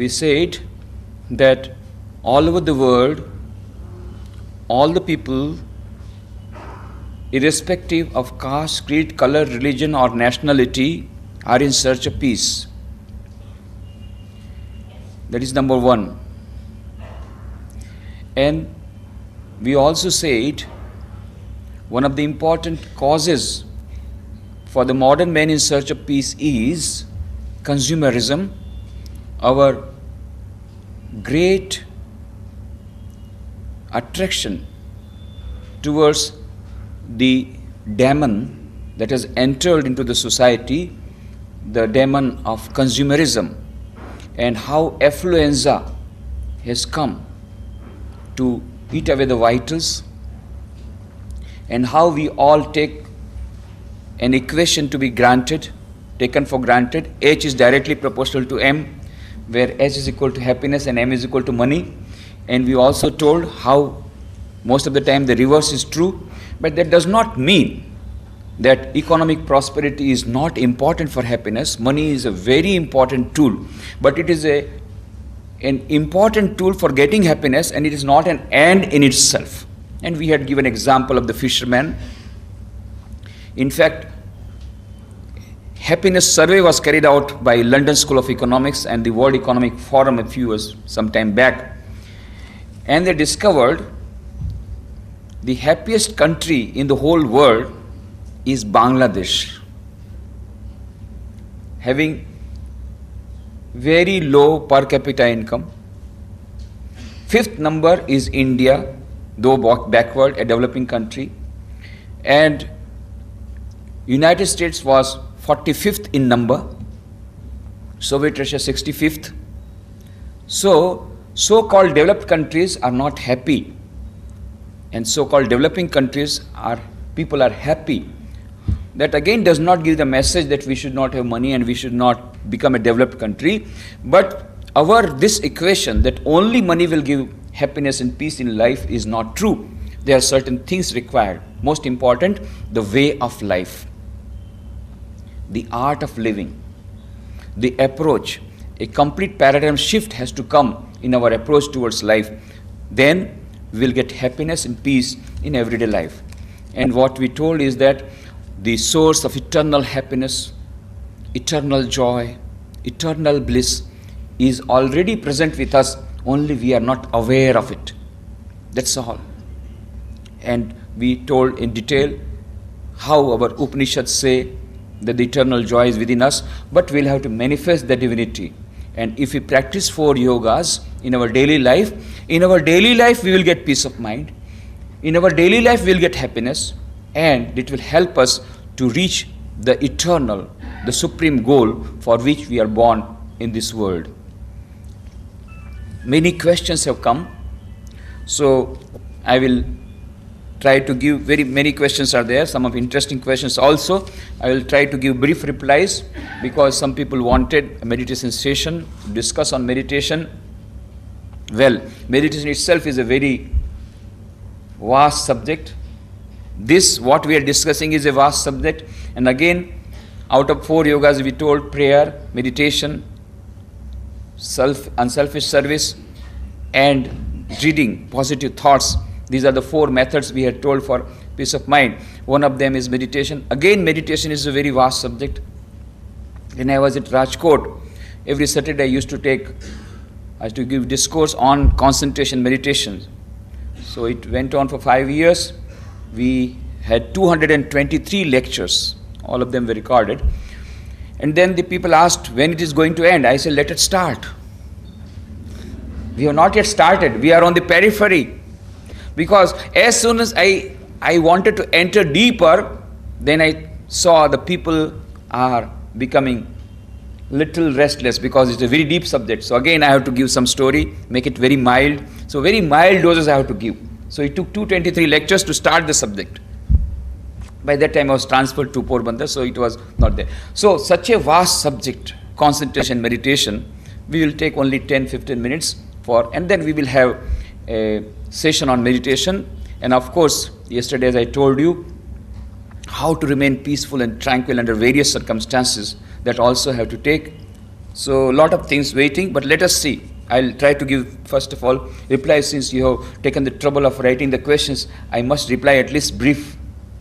we said that all over the world, all the people, irrespective of caste, creed, color, religion, or nationality, are in search of peace. That is number one. And we also said one of the important causes for the modern man in search of peace is consumerism, our great attraction towards the demon that has entered into the society, the demon of consumerism, and how affluenza has come to eat away the vitals, and how we all take an equation to be taken for granted. H is directly proportional to M, where H is equal to happiness and M is equal to money. And we also told how most of the time the reverse is true, but that does not mean that economic prosperity is not important for happiness. Money is a very important tool, but it is an important tool for getting happiness, and it is not an end in itself. And we had given example of the fisherman. In fact, happiness survey was carried out by London School of Economics and the World Economic Forum a few years, some time back. And they discovered the happiest country in the whole world is Bangladesh, having very low per capita income. Fifth number is India, though backward, a developing country. And United States was 45th in number, Soviet Russia 65th. So-called developed countries are not happy, and so-called developing countries people are happy. That again does not give the message that we should not have money and we should not become a developed country. But this equation that only money will give happiness and peace in life is not true. There are certain things required. Most important, the way of life, the art of living, the approach. A complete paradigm shift has to come in our approach towards life. Then we will get happiness and peace in everyday life. And what we told is that the source of eternal happiness, eternal joy, eternal bliss is already present with us, only we are not aware of it. That's all. And we told in detail how our Upanishads say that the eternal joy is within us, but we'll have to manifest the divinity. And if we practice 4 yogas in our daily life we will get peace of mind. In our daily life we will get happiness, and it will help us to reach the eternal, the supreme goal for which we are born in this world. Many questions have come, so I will try to give, very many questions are there, some of interesting questions also. I will try to give brief replies because some people wanted a meditation session to discuss on meditation. Well, meditation itself is a very vast subject. This, what we are discussing, is a vast subject. And again, out of 4 yogas we told prayer, meditation, unselfish service, and reading positive thoughts. These are the 4 methods we had told for peace of mind. One of them is meditation. Again, meditation is a very vast subject. When I was at Rajkot, every Saturday I used to give discourse on concentration meditation. So it went on for 5 years. We had 223 lectures. All of them were recorded. And then the people asked when it is going to end. I said, let it start. We have not yet started. We are on the periphery. Because as soon as I wanted to enter deeper, then I saw the people are becoming little restless because it's a very deep subject. So again I have to give some story, make it very mild. So very mild doses I have to give. So it took 223 lectures to start the subject. By that time I was transferred to Porbandar, so it was not there. So such a vast subject, concentration, meditation, we will take only 10-15 minutes for, and then we will have a session on meditation. And of course, yesterday as I told you, how to remain peaceful and tranquil under various circumstances, that also have to take So a lot of things waiting, but let us see. I'll try to give, first of all, reply. Since you have taken the trouble of writing the questions, I must reply at least brief.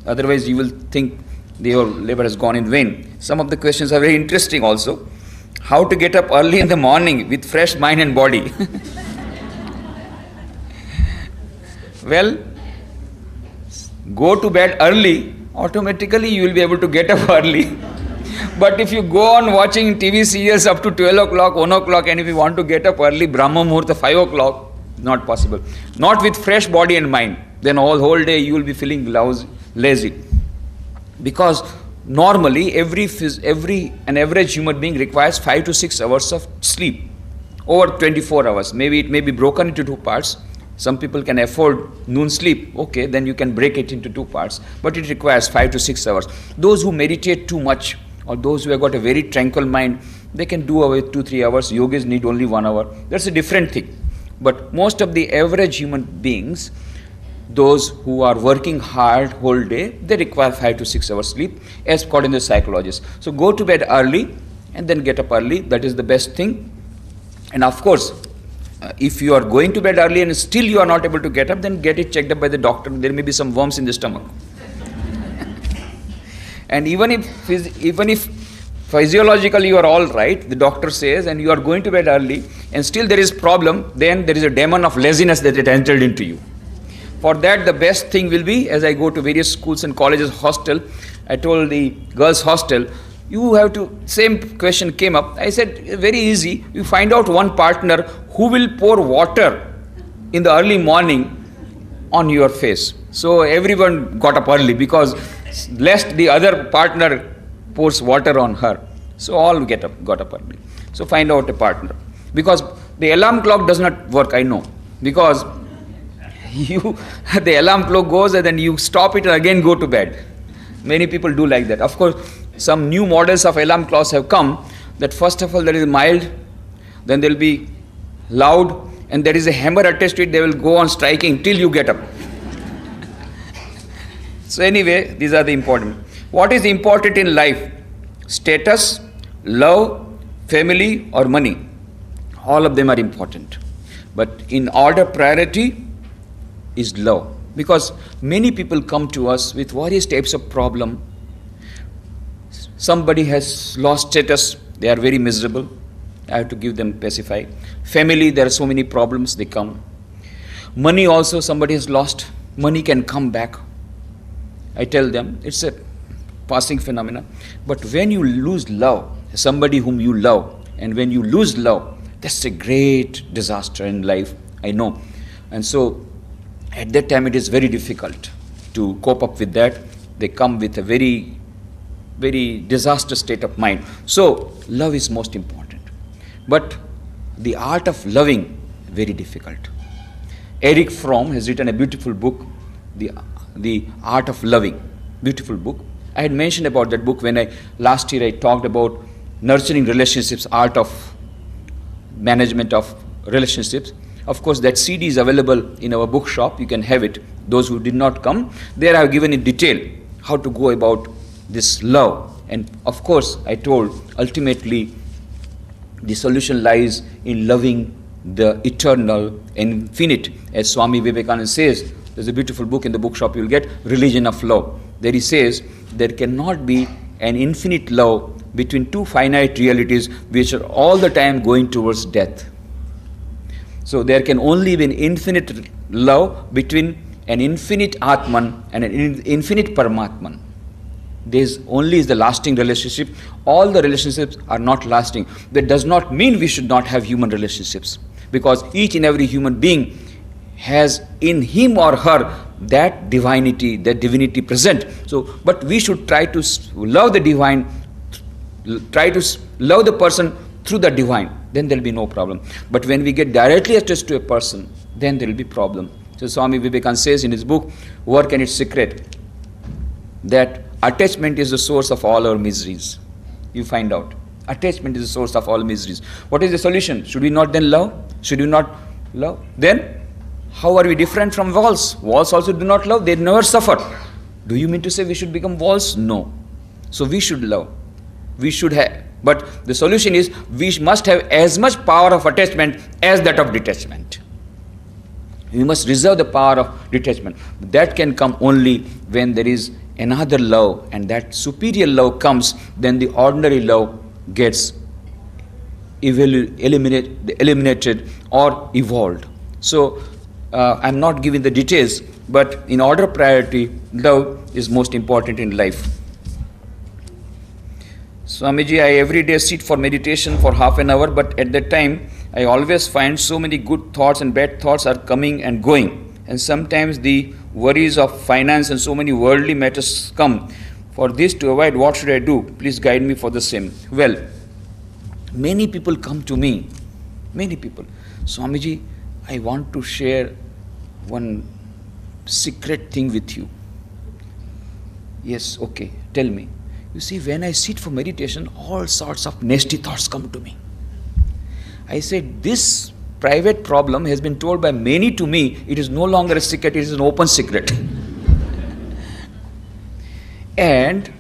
Otherwise you will think your labor has gone in vain. Some of the questions are very interesting also. How to get up early in the morning with fresh mind and body? Well, go to bed early, automatically you will be able to get up early. But if you go on watching TV serials up to 12 o'clock, 1 o'clock, and if you want to get up early, Brahma Muhurta, 5 o'clock, not possible. Not with fresh body and mind. Then whole day you will be feeling lazy. Because normally an average human being requires 5 to 6 hours of sleep over 24 hours. Maybe it may be broken into 2 parts. Some people can afford noon sleep. Okay, then you can break it into 2 parts. But it requires 5 to 6 hours. Those who meditate too much, or those who have got a very tranquil mind, they can do away 2-3 hours. Yogis need only 1 hour. That's a different thing. But most of the average human beings, those who are working hard whole day, they require 5 to 6 hours sleep, as according to the psychologists. So go to bed early and then get up early. That is the best thing. And of course, if you are going to bed early and still you are not able to get up, then get it checked up by the doctor. There may be some worms in the stomach. And even if physiologically you are all right, the doctor says, and you are going to bed early, and still there is problem, then there is a demon of laziness that it entered into you. For that, the best thing will be, as I go to various schools and colleges hostel, I told the girls hostel, you have to, same question came up. I said, very easy, you find out one partner who will pour water in the early morning on your face. So everyone got up early, because lest the other partner pours water on her. So all got up early. So find out a partner. Because the alarm clock does not work, I know. Because the alarm clock goes and then you stop it and again go to bed. Many people do like that. Of course, some new models of alarm clocks have come, that first of all there is mild, then there will be loud, and there is a hammer attached to it. They will go on striking till you get up. So anyway, these are the important. What is important in life? Status, love, family, or money? All of them are important. But in order priority is love. Because many people come to us with various types of problem. Somebody has lost status, they are very miserable. I have to give them pacify. Family, there are so many problems, they come. Money also, somebody has lost. Money can come back. I tell them, it's a passing phenomena. But when you lose love, somebody whom you love, and when you lose love, that's a great disaster in life, I know. And so, at that time it is very difficult to cope up with that. They come with a very, very disastrous state of mind. So, love is most important. But the art of loving, very difficult. Erich Fromm has written a beautiful book, The Art of Loving. Beautiful book. I had mentioned about that book when last year I talked about nurturing relationships, art of management of relationships. Of course, that CD is available in our bookshop. You can have it. Those who did not come, there I have given in detail how to go about this love. And of course, I told ultimately the solution lies in loving the eternal and infinite. As Swami Vivekananda says, there's a beautiful book in the bookshop you will get, Religion of Love. There he says, there cannot be an infinite love between two finite realities which are all the time going towards death. So there can only be an infinite love between an infinite Atman and an infinite Paramatman. This only is the lasting relationship. All the relationships are not lasting. That does not mean we should not have human relationships, because each and every human being has in him or her that divinity present. So, but we should try to love the divine, try to love the person through the divine. Then there will be no problem. But when we get directly attached to a person, then there will be problem. So Swami Vivekananda says in his book, Work and Its Secret, that attachment is the source of all our miseries. You find out. Attachment is the source of all miseries. What is the solution? Should we not then love? Should we not love? Then, how are we different from walls? Walls also do not love. They never suffer. Do you mean to say we should become walls? No. So we should love. We should But the solution is we must have as much power of attachment as that of detachment. We must reserve the power of detachment. That can come only when there is another love, and that superior love comes, then the ordinary love gets eliminated or evolved. So I'm not giving the details, but in order of priority, love is most important in life. Swamiji, I every day sit for meditation for half an hour, but at that time I always find so many good thoughts and bad thoughts are coming and going. And sometimes the worries of finance and so many worldly matters come. For this to avoid, what should I do? Please guide me for the same. Well, many people come to me. Many people. Swamiji, I want to share one secret thing with you. Yes, okay, tell me. You see, when I sit for meditation, all sorts of nasty thoughts come to me. I said, this private problem has been told by many to me. It is no longer a secret, it is an open secret. And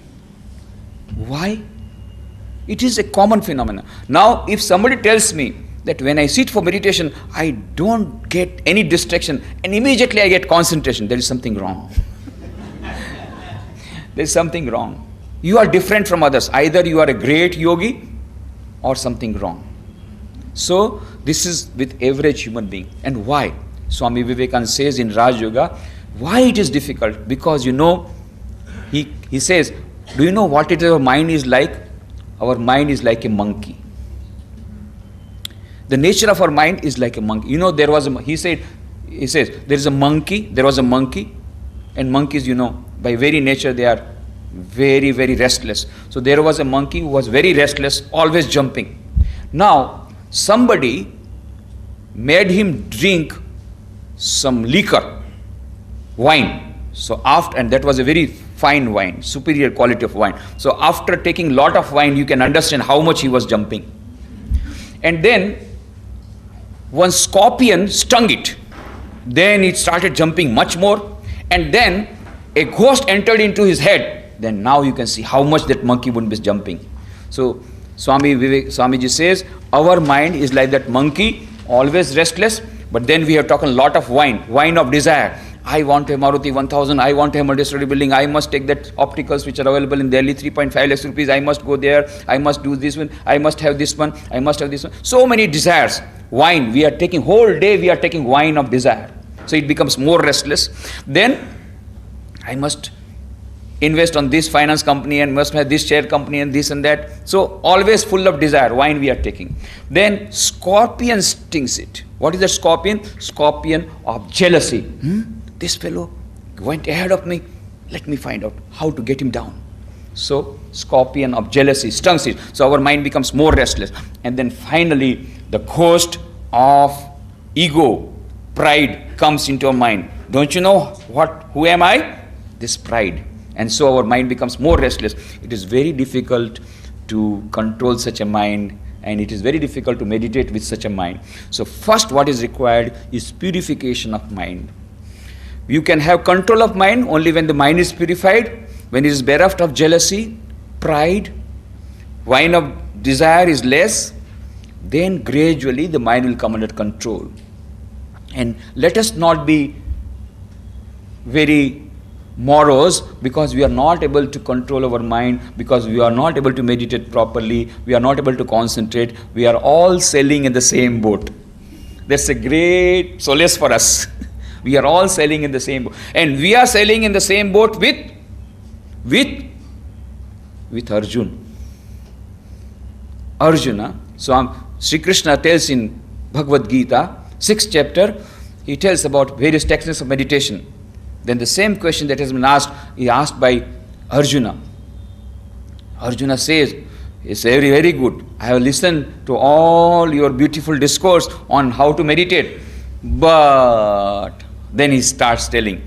why? It is a common phenomenon. Now, if somebody tells me that when I sit for meditation, I don't get any distraction and immediately I get concentration, there is something wrong. There is something wrong. You are different from others. Either you are a great yogi or something wrong. So, this is with average human being. And why? Swami Vivekananda says in Raj Yoga, why it is difficult? Because he says, do you know what our mind is like? Our mind is like a monkey. The nature of our mind is like a monkey. You know, he says, there was a monkey, and monkeys, by very nature, they are very, very restless. So there was a monkey who was very restless, always jumping. Now, somebody made him drink some liquor, wine. So and that was a very fine wine, superior quality of wine. So after taking lot of wine, you can understand how much he was jumping. And then one scorpion stung it. Then it started jumping much more. And then a ghost entered into his head. Then now you can see how much that monkey wouldn't be jumping. So Swamiji says, our mind is like that monkey, always restless, but then we have taken a lot of wine of desire. I want a Maruti 1000, I want a multi-story building, I must take that opticals which are available in Delhi, 3.5 lakhs rupees, I must go there, I must do this one, I must have this one, I must have this one. So many desires. Wine, we are taking, whole day we are taking wine of desire. So it becomes more restless. Then I must invest on this finance company and must have this share company and this and that. So always full of desire, wine we are taking. Then scorpion stings it. What is the scorpion? Scorpion of jealousy. This fellow went ahead of me. Let me find out how to get him down. So scorpion of jealousy stings it. So our mind becomes more restless. And then finally the ghost of ego, pride comes into our mind. Don't you know who am I? This pride. And so our mind becomes more restless. It is very difficult to control such a mind, and it is very difficult to meditate with such a mind. So first what is required is purification of mind. You can have control of mind only when the mind is purified, when it is bereft of jealousy, pride, wine of desire is less, then gradually the mind will come under control. And let us not be very morose because we are not able to control our mind, because we are not able to meditate properly, we are not able to concentrate. We are all sailing in the same boat. That's a great solace for us. We are all sailing in the same boat. And we are sailing in the same boat with Arjuna. So Sri Krishna tells in Bhagavad Gita, 6th chapter, he tells about various techniques of meditation. Then the same question that has been asked is asked by Arjuna. Arjuna says, it's very, very good. I have listened to all your beautiful discourse on how to meditate. But then he starts telling,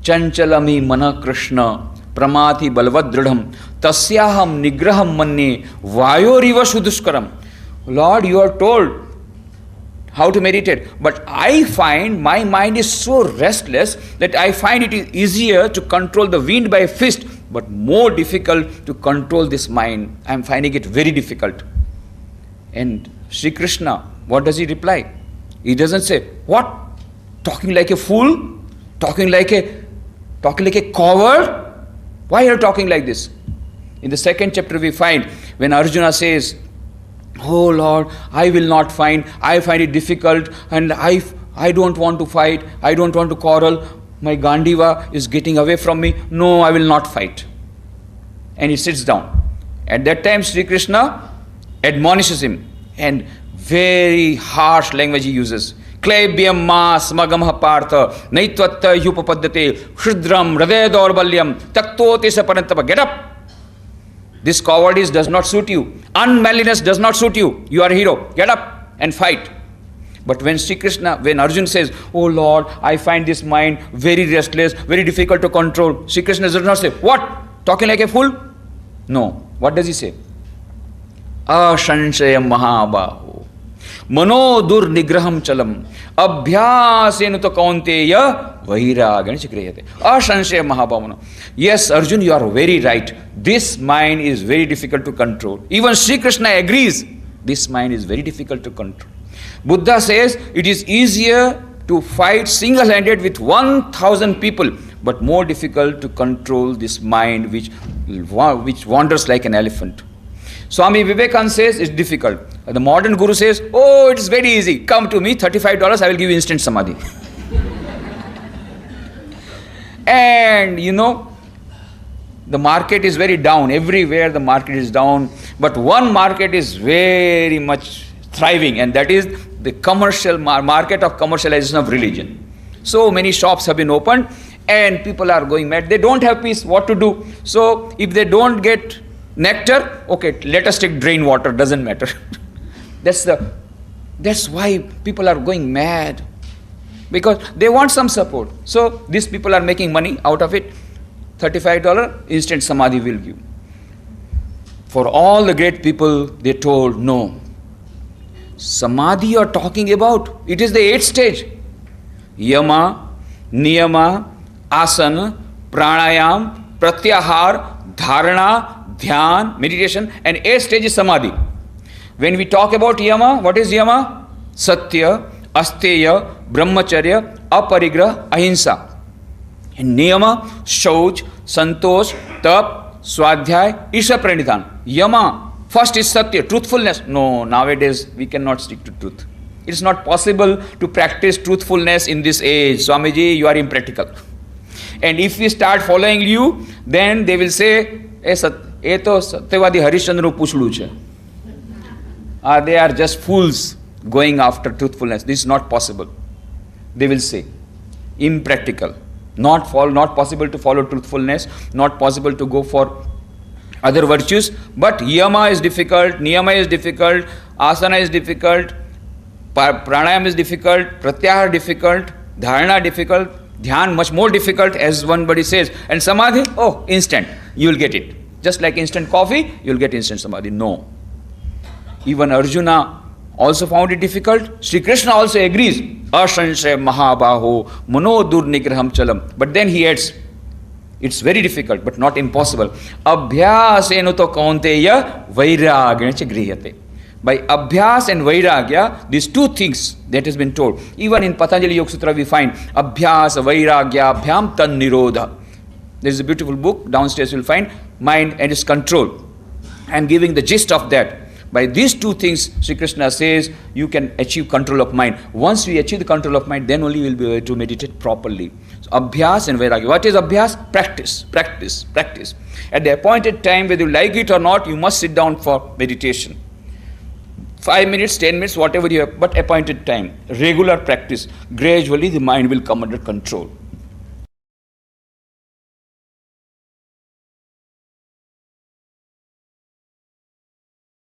Chanchalami mana Krishna pramati balvadridham tasyaham nigraham manne vayoriva shuduskaram. Lord, you are told how to meditate, but I find my mind is so restless that I find it is easier to control the wind by a fist but more difficult to control this mind. I am finding it very difficult. And Sri Krishna, what does he reply? He doesn't say, what? Talking like a fool? Talking like a coward? Why are you talking like this? In the second chapter we find when Arjuna says, oh Lord, I will not find, I find it difficult, and I don't want to fight, I don't want to quarrel, my Gandiva is getting away from me, no, I will not fight. And he sits down. At that time Sri Krishna admonishes him, and very harsh language he uses. Klebyam ma smagam partha naitvatta yupapaddate shrudram hridaya daurbalyam taktoti saparantapa. Get up! This cowardice does not suit you. Unmanliness does not suit you. You are a hero. Get up and fight. But when when Arjuna says, oh Lord, I find this mind very restless, very difficult to control, Sri Krishna does not say, what? Talking like a fool? No. What does he say? Ashanshayam mahabaho manodur nigraham chalam abhyasenu to kaunteya vairagyan chikriyate. Ashanshayam mahabaho. Yes, Arjuna, you are very right. This mind is very difficult to control. Even Sri Krishna agrees. This mind is very difficult to control. Buddha says it is easier to fight single-handed with 1,000 people, but more difficult to control this mind which wanders like an elephant. Swami Vivekananda says it's difficult. The modern guru says, oh, it is very easy. Come to me, $35, I will give you instant samadhi. And the market is very down. Everywhere the market is down. But one market is very much thriving, and that is the commercial market of commercialization of religion. So many shops have been opened and people are going mad. They don't have peace. What to do? So if they don't get nectar, okay, let us take drain water, doesn't matter. That's why people are going mad, because they want some support. So these people are making money out of it. $35 instant samadhi will give. For all the great people, they told, no. Samadhi you are talking about, it is the 8th stage. Yama, Niyama, Asana, Pranayam, Pratyahar, Dharana, Dhyan, meditation, and 8th stage is Samadhi. When we talk about Yama, what is Yama? Satya, Asteya, Brahmacharya, Aparigrah, Ahimsa. And Niyama, Shauch, Santosh, Tap, Swadhyay, Isha Pranidhan. Yama, first is Satya, truthfulness. No, nowadays we cannot stick to truth. It is not possible to practice truthfulness in this age. Swamiji, you are impractical. And if we start following you, then they will say, એ તો સત્યવાદી હરિશ્ચંદ્રનું પૂછડું છે. They are just fools going after truthfulness. This is not possible. They will say, impractical. Not possible to follow truthfulness, not possible to go for other virtues. But yama is difficult, niyama is difficult, asana is difficult, pranayam is difficult, pratyahar difficult, dharana difficult, dhyan much more difficult, as one says. And samadhi, oh, instant, you will get it. Just like instant coffee, you will get instant samadhi. No. Even Arjuna also found it difficult. Sri Krishna also agrees. Ashanshay mahabaho manodur nigraham chalam. But then he adds, it's very difficult but not impossible. Abhyasenu to kaunteya vairagya grihyate. By abhyas and vairagya, these two things that has been told. Even in Patanjali Yoga Sutra we find abhyas vairagya abhyam tan nirodha. There is a beautiful book, downstairs you will find, Mind and its Control. I am giving the gist of that. By these two things, Sri Krishna says, you can achieve control of mind. Once we achieve the control of mind, then only we will be able to meditate properly. So, abhyas and vairagya. What is abhyas? Practice, practice, practice. At the appointed time, whether you like it or not, you must sit down for meditation. 5 minutes, 10 minutes, whatever you have, but appointed time. Regular practice. Gradually, the mind will come under control.